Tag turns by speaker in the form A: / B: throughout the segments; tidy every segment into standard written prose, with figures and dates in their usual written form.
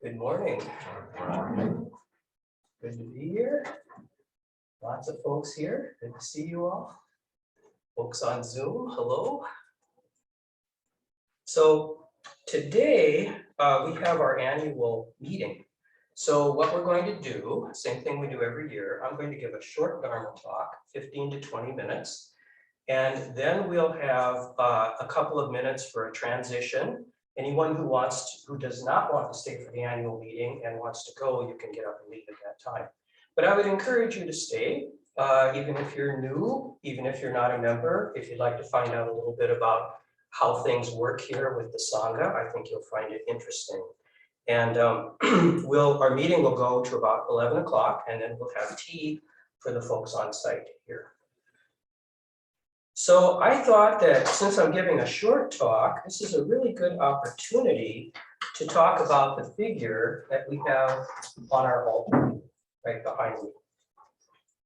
A: Good morning. Good to be here. Lots of folks here. Good to see you all. Folks on Zoom, hello. So today we have our annual meeting. So what we're going to do, same thing we do every year, I'm going to give a short Dharma talk, 15 to 20 minutes. And then we'll have a couple of minutes for a transition. Anyone who does not want to stay for the annual meeting and wants to go, you can get up and leave at that time. But I would encourage you to stay, even if you're new, even if you're not a member, if you'd like to find out a little bit about how things work here with the Sangha, I think you'll find it interesting. And our meeting will go to about 11 o'clock, and then we'll have tea for the folks on site here. So I thought that since I'm giving a short talk, this is a really good opportunity to talk about the figure that we have on our altar right behind me.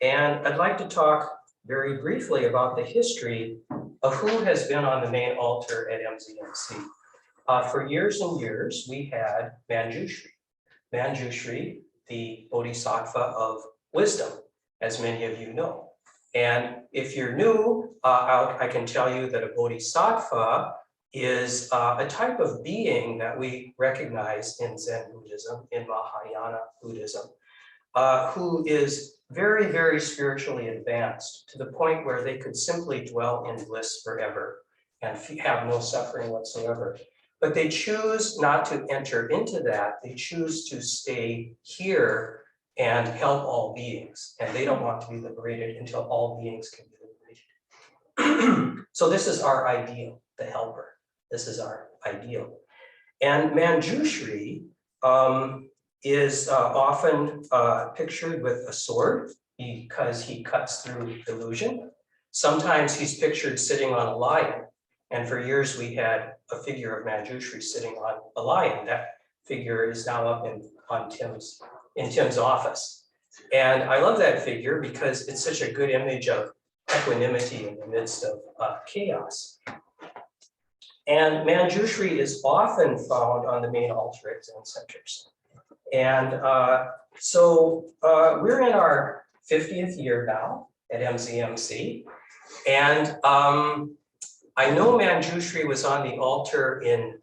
A: And I'd like to talk very briefly about the history of who has been on the main altar at MZMC. For years and years, we had Manjushri. Manjushri, the Bodhisattva of wisdom, as many of you know. And if you're new, I can tell you that a Bodhisattva is a type of being that we recognize in Zen Buddhism, in Mahayana Buddhism, who is very, very spiritually advanced to the point where they could simply dwell in bliss forever and have no suffering whatsoever. But they choose not to enter into that. They choose to stay here and help all beings. And they don't want to be liberated until all beings can be liberated. So this is our ideal, the helper. This is our ideal. And Manjushri is often pictured with a sword because he cuts through illusion. Sometimes he's pictured sitting on a lion. And for years we had a figure of Manjushri sitting on a lion. That figure is now up in Tim's office. And I love that figure because it's such a good image of equanimity in the midst of chaos. And Manjushri is often found on the main altar at Zen centers. And so we're in our 50th year now at MZMC. And I know Manjushri was on the altar in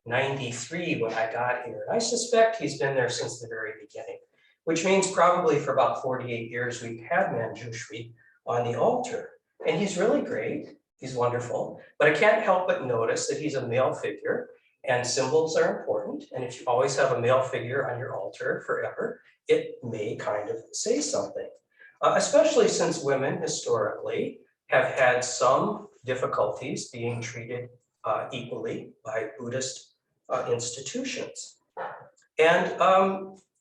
A: 93 when I got here. I suspect he's been there since the very beginning, which means probably for about 48 years we've had Manjushri on the altar. And he's really great. He's wonderful. But I can't help but notice that he's a male figure and symbols are important. And if you always have a male figure on your altar forever, it may kind of say something, especially since women historically have had some difficulties being treated equally by Buddhist institutions. And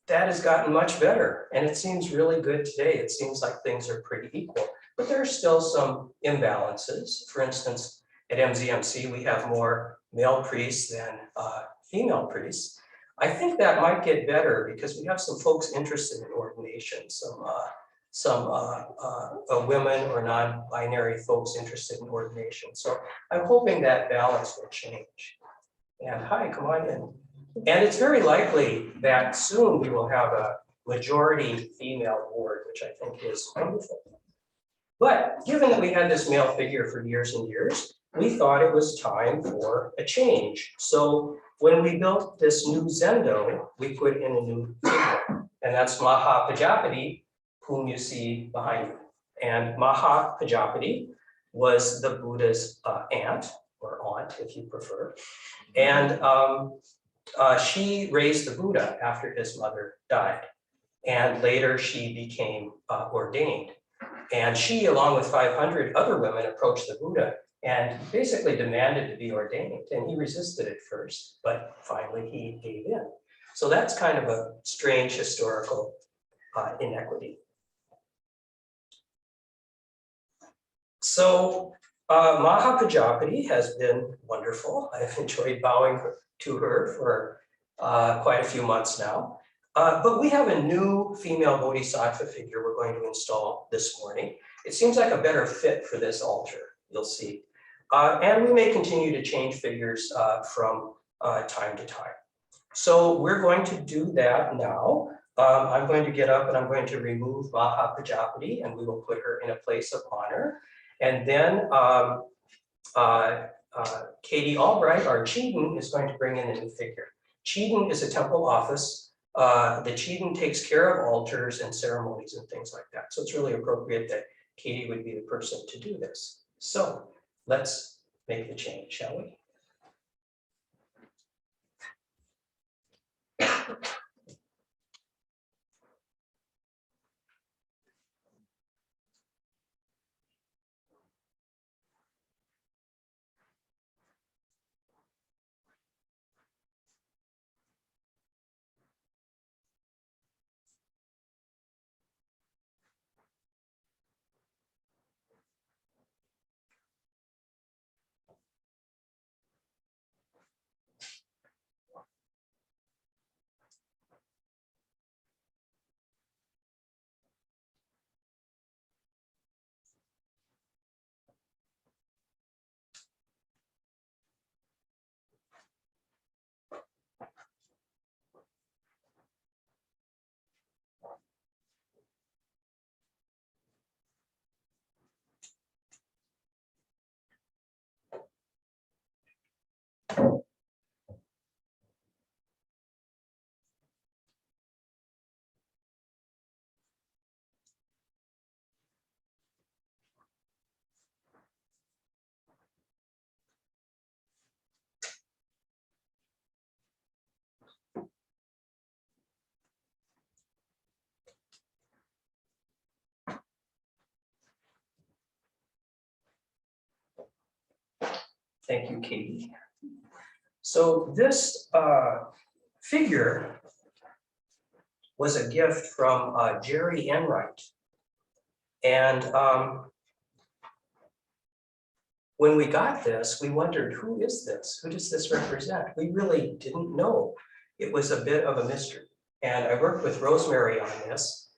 A: that has gotten much better. And it seems really good today. It seems like things are pretty equal. But there are still some imbalances. For instance, at MZMC, we have more male priests than female priests. I think that might get better because we have some folks interested in ordination, some women or non-binary folks interested in ordination. So I'm hoping that balance will change. And hi, come on in. And it's very likely that soon we will have a majority female board, which I think is wonderful. But given that we had this male figure for years and years, we thought it was time for a change. So when we built this new zendo, we put in a new figure, and that's Maha Pajapati, whom you see behind you. And Maha Pajapati was the Buddha's aunt, or aunt if you prefer. And she raised the Buddha after his mother died. And later she became ordained. And she, along with 500 other women, approached the Buddha and basically demanded to be ordained. And he resisted at first, but finally he gave in. So that's kind of a strange historical inequity. So Maha Pajapati has been wonderful. I've enjoyed bowing to her for quite a few months now. But we have a new female Bodhisattva figure we're going to install this morning. It seems like a better fit for this altar, you'll see. And we may continue to change figures from time to time. So we're going to do that now. I'm going to get up and I'm going to remove Maha Prajapati, and we will put her in a place of honor. And then Katie Albright, our Chedan, is going to bring in a new figure. Chedan is a temple office. The Chedan takes care of altars and ceremonies and things like that. So it's really appropriate that Katie would be the person to do this. So let's make the change, shall we? Thank you, Katie. So this figure was a gift from Jerry Enright. And when we got this, we wondered, who is this? Who does this represent? We really didn't know. It was a bit of a mystery. And I worked with Rosemary on this.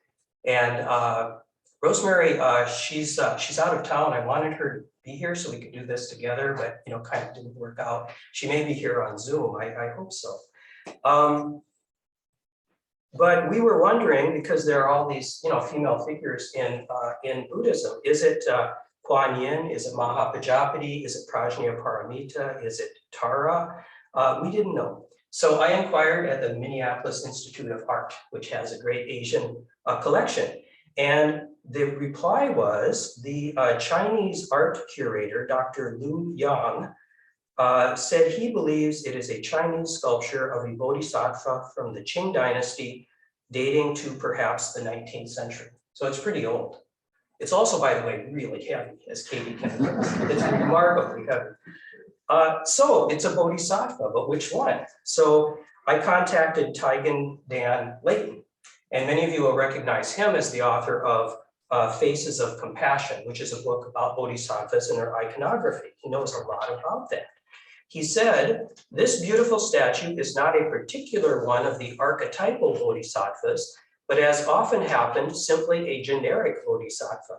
A: And Rosemary, she's out of town. I wanted her to be here so we could do this together, but kind of didn't work out. She may be here on Zoom. I hope so. But we were wondering, because there are all these female figures in Buddhism, is it Kuan Yin? Is it Maha Prajapati? Is it Prajna Paramita? Is it Tara? We didn't know. So I inquired at the Minneapolis Institute of Art, which has a great Asian collection. And the reply was the Chinese art curator, Dr. Lu Yang, said he believes it is a Chinese sculpture of a bodhisattva from the Qing dynasty, dating to perhaps the 19th century. So it's pretty old. It's also, by the way, really heavy, as Katie can attest. It's remarkably heavy. So it's a bodhisattva, but which one? So I contacted Taigen Dan Layton, and many of you will recognize him as the author of Faces of Compassion, which is a book about bodhisattvas and their iconography. He knows a lot about that. He said, this beautiful statue is not a particular one of the archetypal bodhisattvas, but as often happened, simply a generic bodhisattva.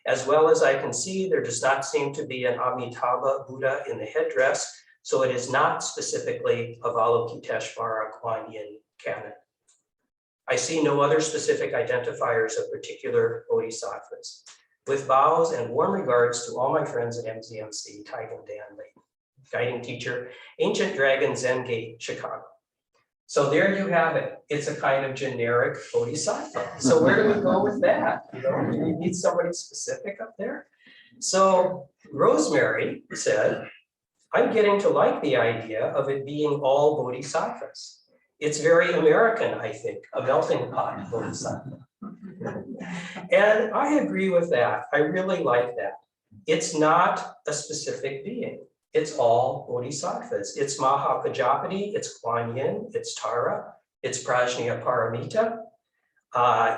A: As well as I can see, there does not seem to be an Amitabha Buddha in the headdress, so it is not specifically Avalokiteshvara Kuan Yin canon. I see no other specific identifiers of particular bodhisattvas. With bows and warm regards to all my friends at MZMC, Taigen Dan Layton, guiding teacher, Ancient Dragon Zen Gate, Chicago. So there you have it. It's a kind of generic bodhisattva. So where do we go with that? Do you need somebody specific up there? So Rosemary said, I'm getting to like the idea of it being all bodhisattvas. It's very American, I think, a melting pot bodhisattva. And I agree with that. I really like that. It's not a specific being. It's all bodhisattvas. It's Maha Prajapati, it's Kuan Yin, it's Tara, it's Prajna Paramita.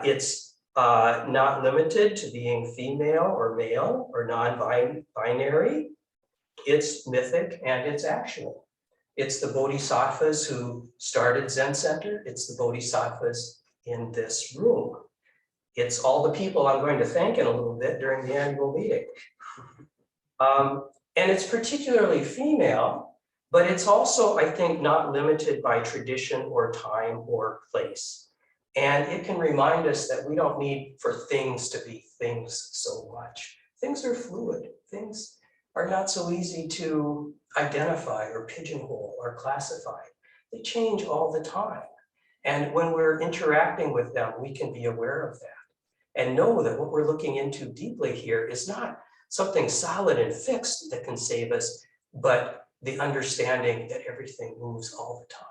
A: It's not limited to being female or male or non-binary. It's mythic and it's actual. It's the bodhisattvas who started Zen Center. It's the bodhisattvas in this room. It's all the people I'm going to thank in a little bit during the annual meeting. And it's particularly female But it's also, I think, not limited by tradition or time or place. And it can remind us that we don't need for things to be things so much. Things are fluid. Things are not so easy to identify or pigeonhole or classify. They change all the time. And when we're interacting with them, we can be aware of that and know that what we're looking into deeply here is not something solid and fixed that can save us, but the understanding that everything moves all the time.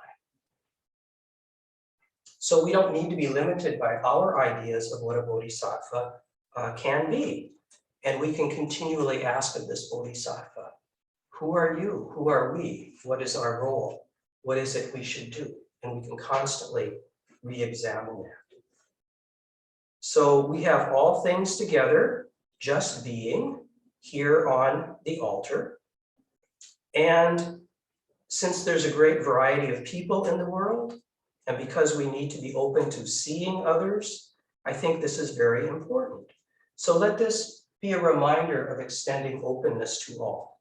A: So we don't need to be limited by our ideas of what a bodhisattva can be. And we can continually ask of this bodhisattva, who are you? Who are we? What is our role? What is it we should do? And we can constantly re-examine that. So we have all things together, just being here on the altar. And since there's a great variety of people in the world, and because we need to be open to seeing others, I think this is very important. So let this be a reminder of extending openness to all.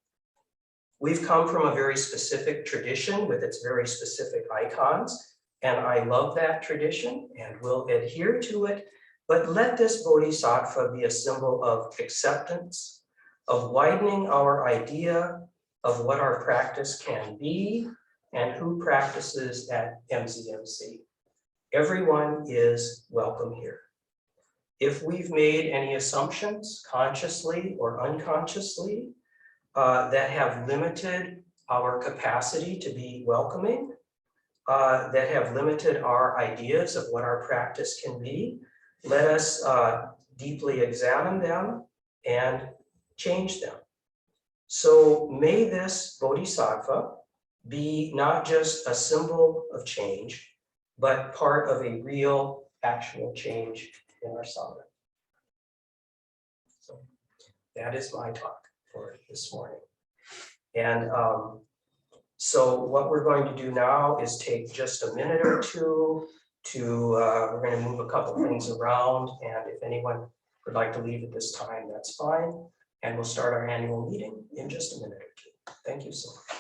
A: We've come from a very specific tradition with its very specific icons, and I love that tradition and will adhere to it. But let this bodhisattva be a symbol of acceptance, of widening our idea of what our practice can be and who practices at MZMC. Everyone is welcome here. If we've made any assumptions, consciously or unconsciously, that have limited our capacity to be welcoming, that have limited our ideas of what our practice can be, let us deeply examine them and change them. So may this bodhisattva be not just a symbol of change, but part of a real, actual change in our Sangha. So that is my talk for this morning. And so what we're going to do now is take just a minute or two to, we're going to move a couple things around, and if anyone would like to leave at this time, that's fine. And we'll start our annual meeting in just a minute or two. Thank you so much.